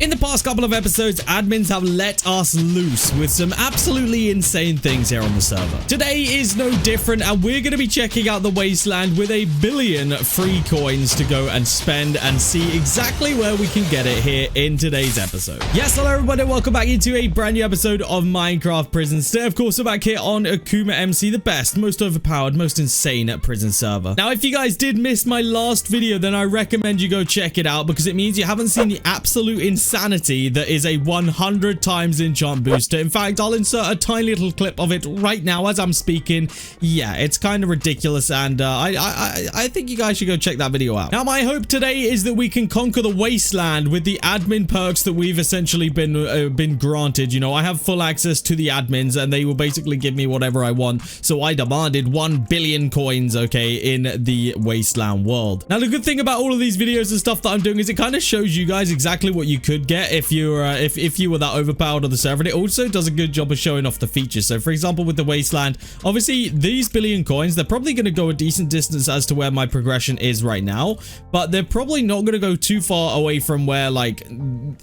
In the past couple of episodes, admins have let us loose with some absolutely insane things here on the server. Today is no different, and we're going to be checking out the Wasteland with 1 billion free coins to go and spend and see exactly where we can get it here in today's episode. Yes, hello everybody, welcome back into a brand new episode of Minecraft Prisons. Today, of course, we're back here on AkumaMC, the best, most overpowered, most insane prison server. Now, if you guys did miss my last video, then I recommend you go check it out because it means you haven't seen the absolute insanity that is a 100 times enchant booster. In fact, I'll insert a tiny little clip of it right now as I'm speaking. Yeah, it's kind of ridiculous, and I think you guys should go check that video out. Now, my hope today is that we can conquer the Wasteland with the admin perks that we've essentially been granted. You know, I have full access to the admins, and they will basically give me whatever I want. So I demanded 1 billion coins, okay, in the Wasteland world. Now, the good thing about all of these videos and stuff that I'm doing is it kind of shows you guys exactly what you could get if you were that overpowered on the server. And it also does a good job of showing off the features. So, for example, with the Wasteland, obviously these billion coins, they're probably going to go a decent distance as to where my progression is right now, but they're probably not going to go too far away from where like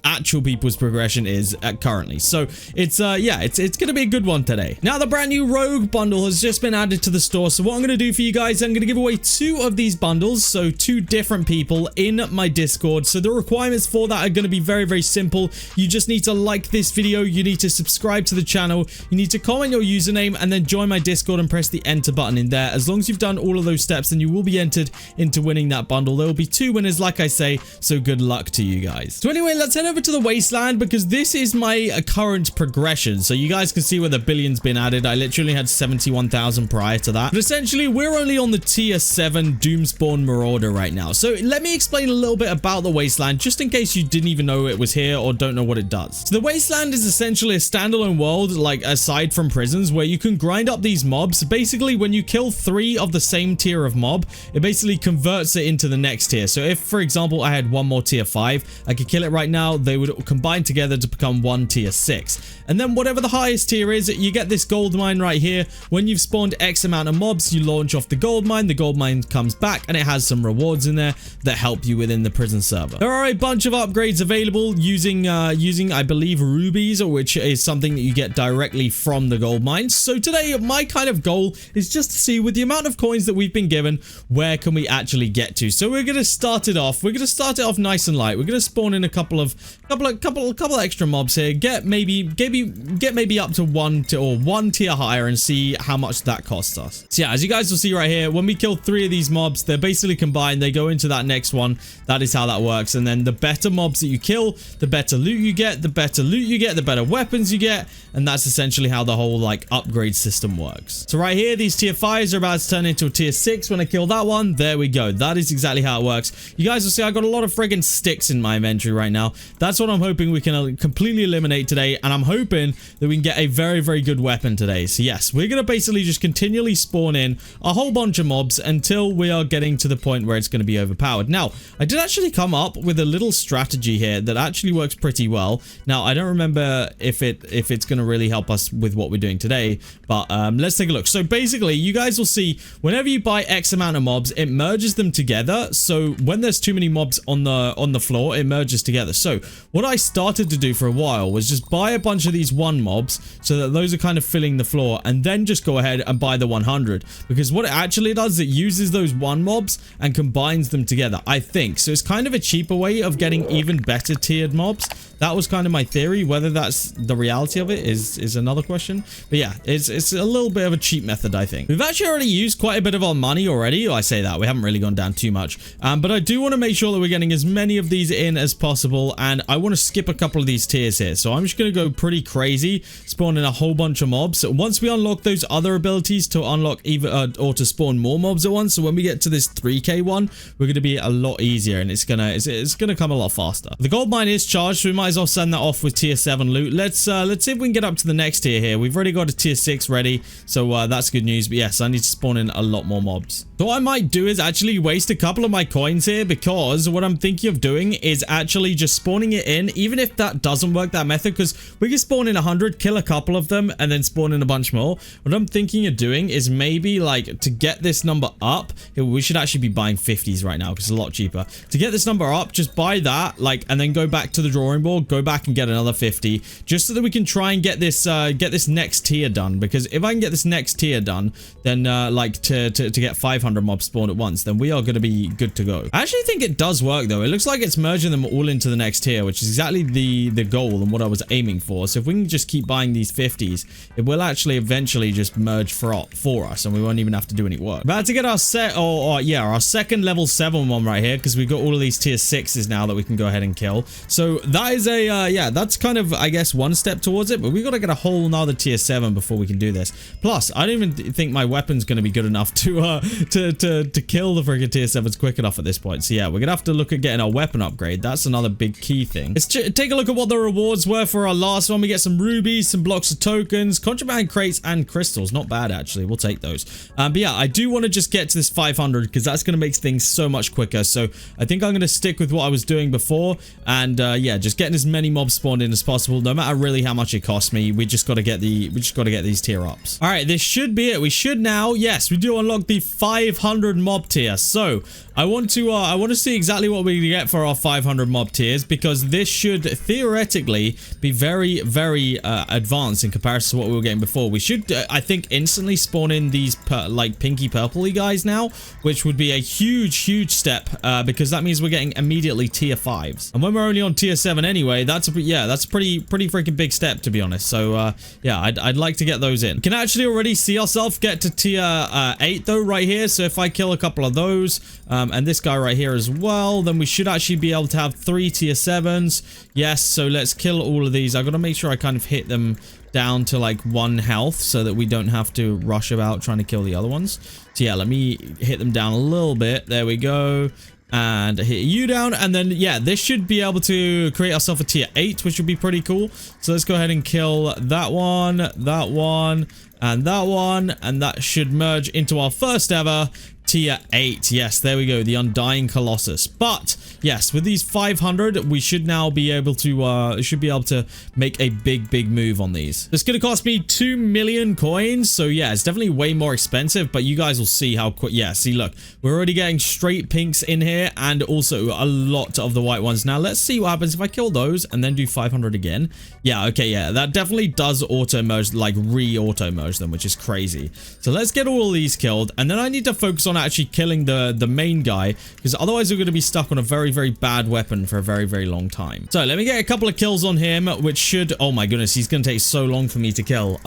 actual people's progression is currently. So it's yeah, it's going to be a good one today. Now, the brand new Rogue bundle has just been added to the store. So what I'm going to do for you guys, I'm going to give away 2 of these bundles. So 2 different people in my Discord. So the requirements for that are going to be very, very simple. You just need to like this video. You need to subscribe to the channel. You need to comment your username and then join my Discord and press the enter button in there. As long as you've done all of those steps, then you will be entered into winning that bundle. There will be 2 winners, like I say, so good luck to you guys. So anyway, let's head over to the Wasteland because this is my current progression. So you guys can see where the billion's been added. I literally had 71,000 prior to that. But essentially, we're only on the tier 7 Doomspawn Marauder right now. So let me explain a little bit about the Wasteland, just in case you didn't even know it was here or don't know what it does. So the Wasteland is essentially a standalone world, like aside from prisons, where you can grind up these mobs. Basically, when you kill 3 of the same tier of mob, it basically converts it into the next tier. So if, for example, I had one more tier 5, I could kill it right now. They would combine together to become 1 tier 6. And then whatever the highest tier is, you get this gold mine right here. When you've spawned X amount of mobs, you launch off the gold mine comes back, and it has some rewards in there that help you within the prison server. There are a bunch of upgrades available using I believe rubies, which is something that you get directly from the gold mines. So today my kind of goal is just to see, with the amount of coins that we've been given, where can we actually get to. So we're going to start it off nice and light. We're going to spawn in a couple extra mobs here, get maybe up to 1 tier higher and see how much that costs us. So yeah, as you guys will see right here, when we kill 3 of these mobs, they're basically combined, they go into that next one. That is how that works. And then the better mobs that you kill, the better loot you get, the better weapons you get, and that's essentially how the whole like upgrade system works. So right here, these tier 5s are about to turn into a tier 6 when I kill that one. There we go. That is exactly how it works. You guys will see I got a lot of friggin' sticks in my inventory right now. That's what I'm hoping we can completely eliminate today, and I'm hoping that we can get a very, very good weapon today. So yes, we're going to basically just continually spawn in a whole bunch of mobs until we are getting to the point where it's going to be overpowered. Now, I did actually come up with a little strategy here that actually works pretty well. Now, I don't remember if it's going to really help us with what we're doing today, but let's take a look. So basically, you guys will see whenever you buy X amount of mobs, it merges them together. So when there's too many mobs on the floor, it merges together. So what I started to do for a while was just buy a bunch of these 1 mobs so that those are kind of filling the floor, and then just go ahead and buy the 100, because what it actually does is it uses those 1 mobs and combines them together, I think. So it's kind of a cheaper way of getting even better tiered mobs. That was kind of my theory. Whether that's the reality of it is another question. But yeah, it's a little bit of a cheap method, I think. We've actually already used quite a bit of our money already. I say that. We haven't really gone down too much. But I do want to make sure that we're getting as many of these in as possible. And I want to skip a couple of these tiers here. So I'm just going to go pretty crazy, spawn in a whole bunch of mobs. Once we unlock those other abilities to unlock or to spawn more mobs at once. So when we get to this 3k one, we're going to be a lot easier, and it's gonna come a lot faster. The gold mine is charged, so we might as well send that off with tier 7 loot. Let's see if we can get up to the next tier here. We've already got a tier 6 ready, so that's good news. But yes, I need to spawn in a lot more mobs. So what I might do is actually waste a couple of my coins here, because what I'm thinking of doing is actually just spawning it in, even if that doesn't work, that method, because we can spawn in 100, kill a couple of them, and then spawn in a bunch more. What I'm thinking of doing is maybe like to get this number up, we should actually be buying 50s right now because it's a lot cheaper. To get this number up, just buy that, like, and then go back to the drawing board, go back and get another 50, just so that we can try and get this next tier done. Because if I can get this next tier done, then like to get 500 mobs spawned at once, then we are going to be good to go. I actually think it does work though. It looks like it's merging them all into the next tier, which is exactly the goal and what I was aiming for. So if we can just keep buying these 50s, it will actually eventually just merge for us, and we won't even have to do any work. About to get our our second level 7 one right here, because we've got all of these tier 6s now that we can go ahead and kill. So that is a that's kind of, I guess, one step towards it, but we've got to get a whole nother tier 7 before we can do this. Plus, I don't even think my weapon's going to be good enough to kill the freaking tier 7s quick enough at this point. So yeah, we're gonna have to look at getting our weapon upgrade. That's another big key thing. Let's take a look at what the rewards were for our last one. We get some rubies, some blocks of tokens, contraband crates, and crystals. Not bad, actually. We'll take those. But yeah, I do want to just get to this 500 because that's gonna make things so much quicker. So I think I'm gonna stick with what I was doing before, and yeah, just getting as many mobs spawned in as possible, no matter really how much it costs me. We just got to get these tier ups. All right, this should be it. We should now, yes, we do unlock the 500 mob tier. So I want to see exactly what we get for our 500 mob tiers, because this should theoretically be very, very advanced in comparison to what we were getting before. We should, I think, instantly spawn in these like pinky purpley guys now, which would be a huge step, because that means we're getting immediately tier 5s. And when we're only on tier 7 anyway, that's a pretty freaking big step, to be honest. So yeah, I'd like to get those in. We can actually already see ourselves get to tier 8 though right here. So if I kill a couple of those, and this guy right here as well, then we should actually be able to have 3 tier 7s. Yes, so let's kill all of these. I gotta make sure I kind of hit them down to like 1 health so that we don't have to rush about trying to kill the other ones. So yeah, let me hit them down a little bit. There we go. And hit you down, and then yeah, this should be able to create ourselves a tier 8, which would be pretty cool. So let's go ahead and kill that one, and that one, and that should merge into our first ever tier 8. Yes, there we go, the Undying Colossus. But yes, with these 500, we should now be able to make a big move on these. It's gonna cost me 2 million coins, so yeah, it's definitely way more expensive, but you guys will see how quick. Yeah, see, look, we're already getting straight pinks in here, and also a lot of the white ones. Now let's see what happens if I kill those and then do 500 again. Yeah, okay, yeah, that definitely does auto merge, like re-auto merge them, which is crazy. So let's get all of these killed, and then I need to focus on actually killing the main guy, because otherwise we're going to be stuck on a very bad weapon for a very long time. So let me get a couple of kills on him, which should, oh my goodness, he's going to take so long for me to kill.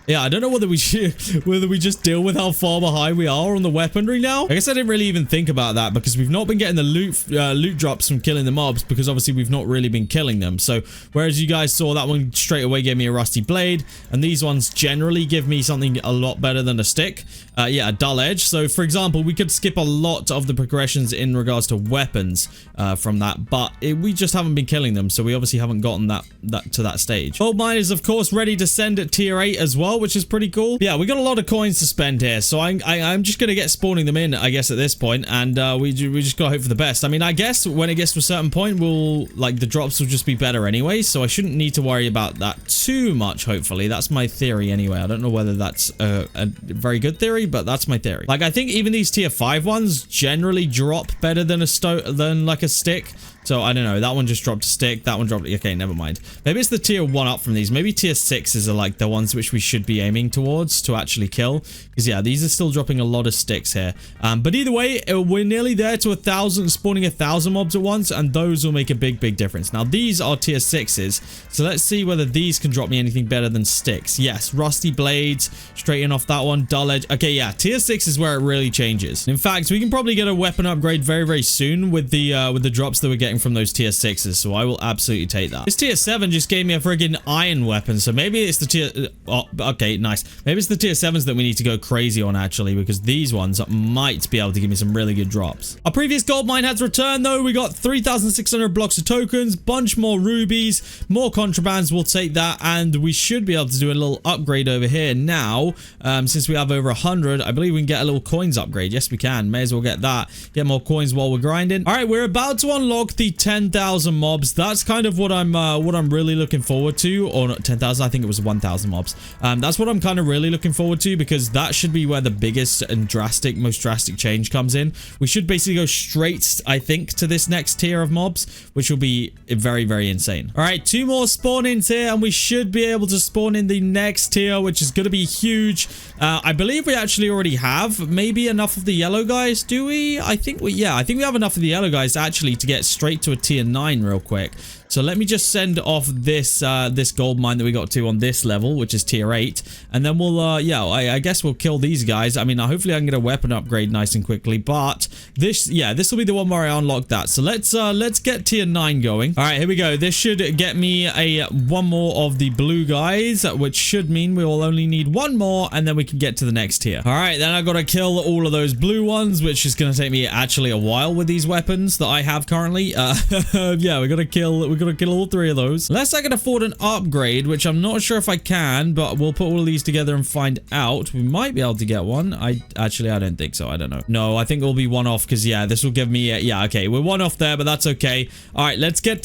Yeah, I don't know whether we just deal with how far behind we are on the weaponry now. I guess I didn't really even think about that, because we've not been getting the loot drops from killing the mobs, because obviously we've not really been killing them. So whereas you guys saw that one straight away gave me a rusty blade, and these ones generally give me something a lot better than a stick. Yeah, a dull edge. So for example, we could skip a lot of the progressions in regards to weapons from that, but we just haven't been killing them, so we obviously haven't gotten that to that stage. Gold mine is of course ready to send at tier 8 as well, which is pretty cool. Yeah, we got a lot of coins to spend here, so I'm just gonna get spawning them in, I guess, at this point, and we just gotta hope for the best. I mean, I guess when it gets to a certain point, the drops will just be better anyway, so I shouldn't need to worry about that too much. Hopefully, that's my theory anyway. I don't know whether that's a very good theory, but that's my theory. Like, I think even these tier 5 ones generally drop better than like a stick. So I don't know, that one just dropped a stick, that one dropped, okay, never mind. Maybe it's the tier 1 up from these. Maybe tier 6s are like the ones which we should be aiming towards to actually kill, because yeah, these are still dropping a lot of sticks here. But either way, we're nearly there to 1,000, spawning 1,000 mobs at once, and those will make a big difference. Now these are tier 6s, so let's see whether these can drop me anything better than sticks. Yes, rusty blades, straighten off that one, dull edge. Okay, yeah, tier 6 is where it really changes. In fact, we can probably get a weapon upgrade very soon with the drops that we're getting getting from those tier 6s, so I will absolutely take that. This tier 7 just gave me a friggin' iron weapon, so maybe it's the tier... oh, okay, nice. Maybe it's the tier 7s that we need to go crazy on, actually, because these ones might be able to give me some really good drops. Our previous gold mine has returned, though. We got 3,600 blocks of tokens, bunch more rubies, more contrabands. We'll take that, and we should be able to do a little upgrade over here now. Since we have over 100, I believe we can get a little coins upgrade. Yes, we can. May as well get that. Get more coins while we're grinding. All right, we're about to unlock the 10,000 mobs. That's kind of what I'm really looking forward to. Or not 10,000, I think it was 1,000 mobs. That's what I'm kind of really looking forward to, because that should be where the biggest and most drastic change comes in. We should basically go straight, I think, to this next tier of mobs, which will be very, very insane. All right, 2 more spawn-ins here, and we should be able to spawn in the next tier, which is going to be huge. I believe we actually already have maybe enough of the yellow guys. Do we? I think we have enough of the yellow guys actually to get straight to a tier 9 real quick. So let me just send off this this gold mine that we got to on this level, which is tier 8, and then we'll I guess we'll kill these guys. I mean, hopefully I can get a weapon upgrade nice and quickly, but this will be the one where I unlock that. So let's get tier 9 going. All right, here we go. This should get me one more of the blue guys, which should mean we will only need 1 more, and then we can get to the next tier. All right, then I got to kill all of those blue ones, which is going to take me actually a while with these weapons that I have currently. Yeah, we got to kill all 3 of those. Unless I can afford an upgrade, which I'm not sure if I can, but we'll put all of these together and find out. We might be able to get one. I don't think so. I don't know. No, I think we'll be 1 off, because yeah, this will give me okay, we're 1 off there, but that's okay. All right, let's get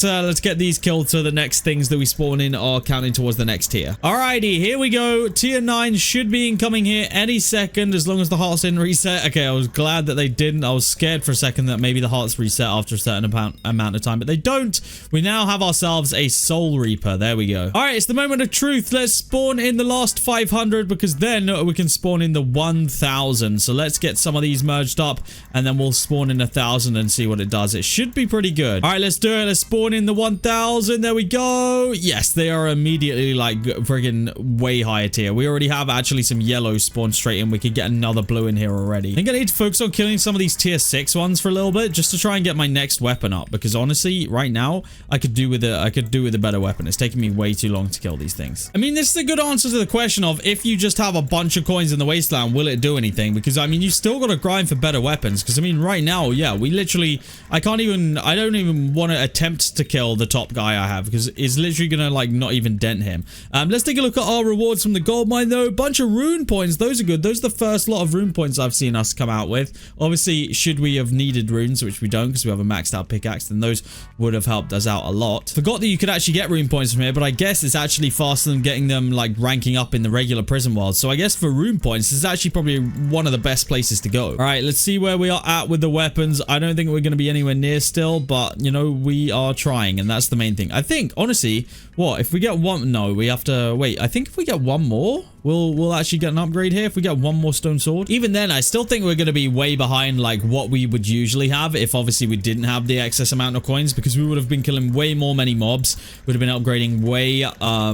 these killed, so the next things that we spawn in are counting towards the next tier. Alrighty, here we go. Tier 9 should be incoming here any second, as long as the hearts didn't reset. Okay, I was glad that they didn't. I was scared for a second that maybe the hearts reset after a certain amount of time, but they don't. We now have ourselves a soul reaper. There we go. All right, it's the moment of truth. Let's spawn in the last 500, because then we can spawn in the 1,000. So let's get some of these merged up, and then we'll spawn in 1,000 and see what it does. It should be pretty good. All right, let's do it. Let's spawn in the 1,000. There we go. Yes, they are immediately like friggin' way higher tier. We already have actually some yellow spawned straight in. We could get another blue in here already. I think I need to focus on killing some of these tier 6 ones for a little bit, just to try and get my next weapon up, because honestly, right now, I could do with a better weapon. It's taking me way too long to kill these things. I mean, this is a good answer to the question of, if you just have a bunch of coins in the Wasteland, will it do anything? Because I mean, you still got to grind for better weapons, because I mean, right now, yeah, we literally, I don't even want to attempt to kill the top guy I have, because it's literally gonna like not even dent him. Let's take a look at our rewards from the gold mine though. Bunch of rune points. Those are good. Those are the first lot of rune points I've seen us come out with. Obviously, should we have needed runes, which we don't, because we have a maxed out pickaxe, then those would have helped us out a lot. Forgot that you could actually get rune points from here, but I guess it's actually faster than getting them like ranking up in the regular prison world. So I guess for rune points, this is actually probably one of the best places to go. All right, let's see where we are at with the weapons. I don't think we're going to be anywhere near still, but you know, we are trying, and that's the main thing. I think honestly, what if we get one? No, we have to wait. I think if we get one more, we'll actually get an upgrade here. If we get one more stone sword, even then, I still think we're going to be way behind like what we would usually have if obviously we didn't have the excess amount of coins, because we would have been killing way many mobs, would have been upgrading way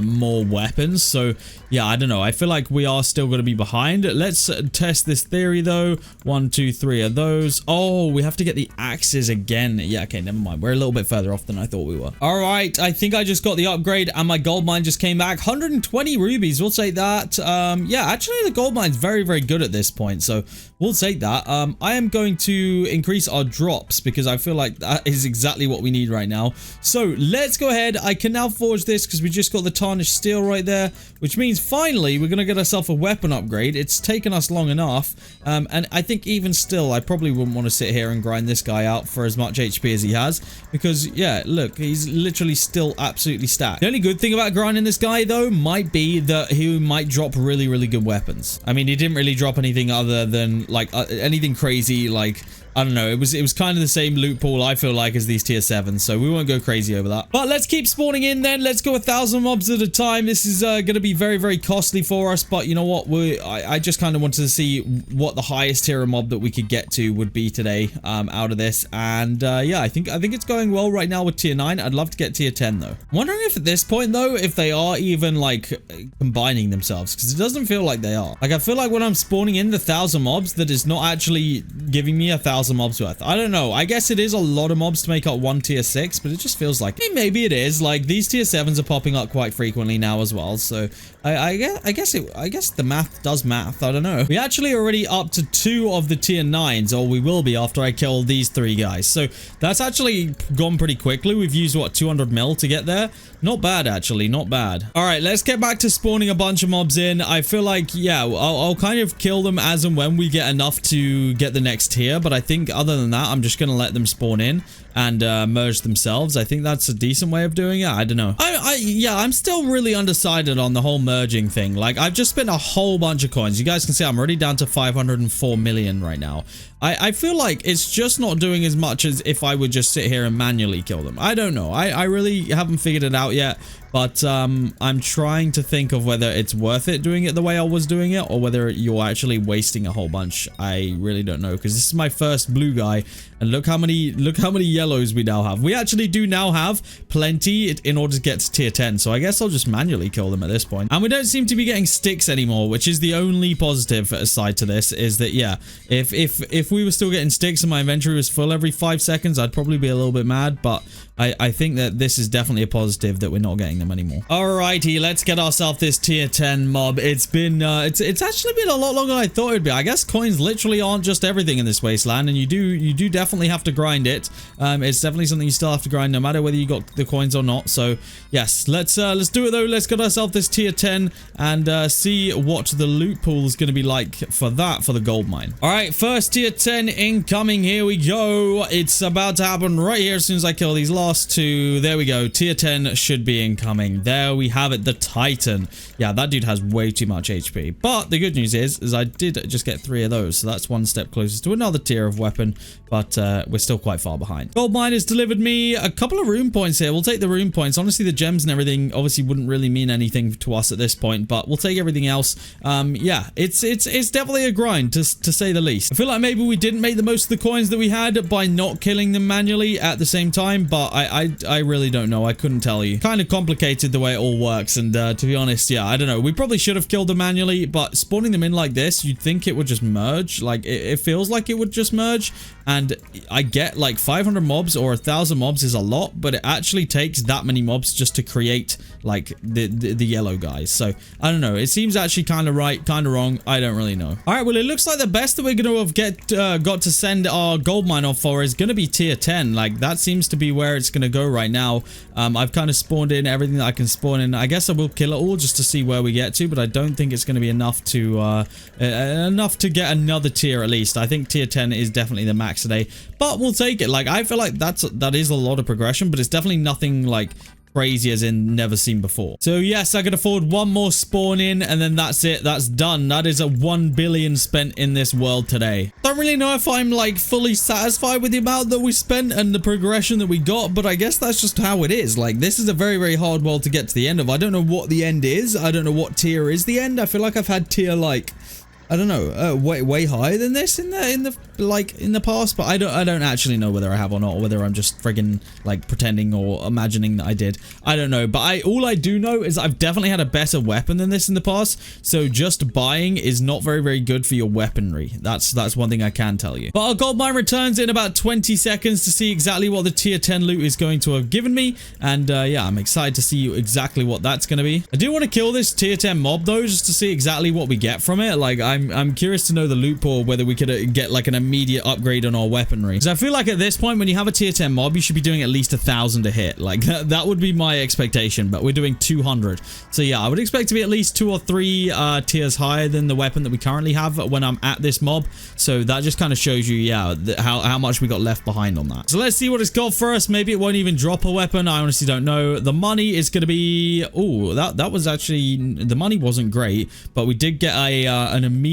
more weapons. So yeah, I don't know. I feel like we are still going to be behind. Let's test this theory though. 1, 2, 3 of those. Oh, we have to get the axes again. Yeah, okay, never mind. We're a little bit further off than I thought we were. All right, I think I just got the upgrade and my gold mine just came back. 120 rubies. We'll take that. Yeah, actually the gold mine's very good at this point, so we'll take that. I am going to increase our drops, because I feel like that is exactly what we need right now. So let's go ahead. I can now forge this, because we just got the tarnished steel right there, which means finally we're going to get ourselves a weapon upgrade. It's taken us long enough, and I think even still, I probably wouldn't want to sit here and grind this guy out for as much HP as he has, because yeah, look, he's literally still absolutely stacked. The only good thing about grinding this guy though might be that he might drop really good weapons. I mean, he didn't really drop anything other than like anything crazy, like I don't know. It was kind of the same loot pool, I feel like, as these tier 7s, so we won't go crazy over that. But let's keep spawning in then. Let's go 1,000 mobs at a time. This is going to be very costly for us, but you know what? I just kind of wanted to see what the highest tier of mob that we could get to would be today out of this. And yeah, I think it's going well right now with tier 9. I'd love to get tier 10 though. I'm wondering if at this point though, if they are even like combining themselves, because it doesn't feel like they are. Like I feel like when I'm spawning in the 1,000 mobs, that is not actually giving me 1,000 1,000 mobs worth. I don't know. I guess it is a lot of mobs to make up one tier 6, but it just feels like maybe it is. Like, these tier 7s are popping up quite frequently now as well. So I guess the math does math. I don't know. We actually already up to 2 of the tier 9s, or we will be after I kill these 3 guys. So that's actually gone pretty quickly. We've used, what, 200 mil to get there? Not bad, actually. Not bad. All right, let's get back to spawning a bunch of mobs in. I feel like, yeah, I'll kind of kill them as and when we get enough to get the next tier. But I think other than that, I'm just going to let them spawn in and merge themselves. I think that's a decent way of doing it. I don't know. Yeah, I'm still really undecided on the whole merging thing. Like, I've just spent a whole bunch of coins. You guys can see I'm already down to 504 million right now. I feel like it's just not doing as much as if I would just sit here and manually kill them. I don't know. I really haven't figured it out yet. But I'm trying to think of whether it's worth it doing it the way I was doing it, or whether you're actually wasting a whole bunch. I really don't know, because this is my first blue guy, and look how many yellows we now have. We actually do now have plenty in order to get to tier 10, so I guess I'll just manually kill them at this point. And we don't seem to be getting sticks anymore, which is the only positive side to this, is that, yeah, if we were still getting sticks and my inventory was full every 5 seconds, I'd probably be a little bit mad, but I think that this is definitely a positive that we're not getting them anymore. Alrighty, let's get ourselves this tier 10 mob. It's been it's actually been a lot longer than I thought it'd be. I guess coins literally aren't just everything in this wasteland, and you do definitely have to grind it. It's definitely something you still have to grind no matter whether you got the coins or not. So yes, let's do it though. Let's get ourselves this tier 10 and see what the loot pool is going to be like for the gold mine. All right, first tier 10 incoming. Here we go. It's about to happen right here as soon as I kill these last 2. There we go. Tier 10 should be incoming. There we have it, the Titan. Yeah, that dude has way too much HP. But the good news is I did just get 3 of those, so that's one step closer to another tier of weapon, but we're still quite far behind. Gold mine has delivered me a couple of rune points here. We'll take the rune points. Honestly, the gems and everything obviously wouldn't really mean anything to us at this point, but we'll take everything else. Yeah, it's definitely a grind to say the least. I feel like maybe we didn't make the most of the coins that we had by not killing them manually at the same time, but I really don't know. I couldn't tell you. Kind of complicated the way it all works, and to be honest, yeah, I don't know. We probably should have killed them manually, but spawning them in like this, you'd think it would just merge. Like, it feels like it would just merge, and I get like 500 mobs or 1,000 mobs is a lot, but it actually takes that many mobs just to create like the yellow guys. So I don't know. It seems actually kind of right, kind of wrong. I don't really know. All right, well, it looks like the best that we're going to have got to send our gold mine off for is going to be tier 10. Like, that seems to be where it's going to go right now. I've kind of spawned in everything that I can spawn in. I guess I will kill it all just to see where we get to, but I don't think it's going to be enough to get another tier at least. I think tier 10 is definitely the max today, but we'll take it. Like, I feel like that is a lot of progression, but it's definitely nothing like crazy as in never seen before. So yes, I can afford one more spawn in, and then that's it. That's done. That is a 1 billion spent in this world today. Don't really know if I'm like fully satisfied with the amount that we spent and the progression that we got, but I guess that's just how it is. Like, this is a very, very hard world to get to the end of. I don't know what the end is. I don't know what tier is the end. I feel like I've had tier like, I don't know, way higher than this in the past, but I don't actually know whether I have or not, or whether I'm just friggin' like pretending or imagining that I did. I don't know, but all I do know is I've definitely had a better weapon than this in the past. So just buying is not very, very good for your weaponry. That's one thing I can tell you. But our gold mine returns in about 20 seconds to see exactly what the tier 10 loot is going to have given me, and yeah, I'm excited to see exactly what that's going to be. I do want to kill this tier 10 mob though, just to see exactly what we get from it. Like, I'm curious to know the loot pool, whether we could get like an immediate upgrade on our weaponry. Because I feel like at this point, when you have a tier 10 mob, you should be doing at least 1,000 to hit. Like, that would be my expectation, but we're doing 200. So yeah, I would expect to be at least 2 or 3 tiers higher than the weapon that we currently have when I'm at this mob. So that just kind of shows you, yeah, how much we got left behind on that. So let's see what it's got for us. Maybe it won't even drop a weapon. I honestly don't know. The money is going to be, oh, that was actually, the money wasn't great, but we did get an immediate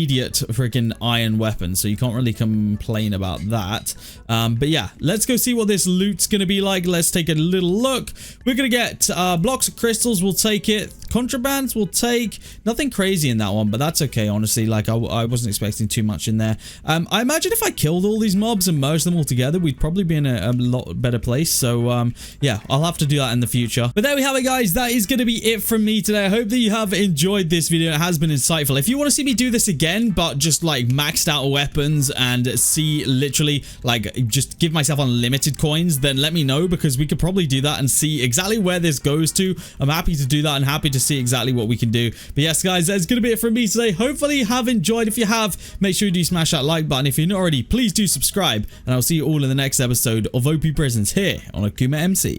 freaking iron weapon, so you can't really complain about that. But yeah, let's go see what this loot's gonna be like. Let's take a little look. We're gonna get blocks of crystals. We'll take it. Contrabands will take nothing crazy in that one, but that's okay, honestly. Like, I wasn't expecting too much in there. I imagine if I killed all these mobs and merged them all together, we'd probably be in a lot better place. So, yeah, I'll have to do that in the future. But there we have it, guys. That is going to be it from me today. I hope that you have enjoyed this video. It has been insightful. If you want to see me do this again, but just like maxed out weapons and see literally like just give myself unlimited coins, then let me know, because we could probably do that and see exactly where this goes to. I'm happy to do that and happy to see exactly what we can do. But yes, guys, that's going to be it from me today. Hopefully you have enjoyed. If you have, make sure you do smash that like button. If you're not already, please do subscribe, and I'll see you all in the next episode of OP Prisons here on AkumaMC.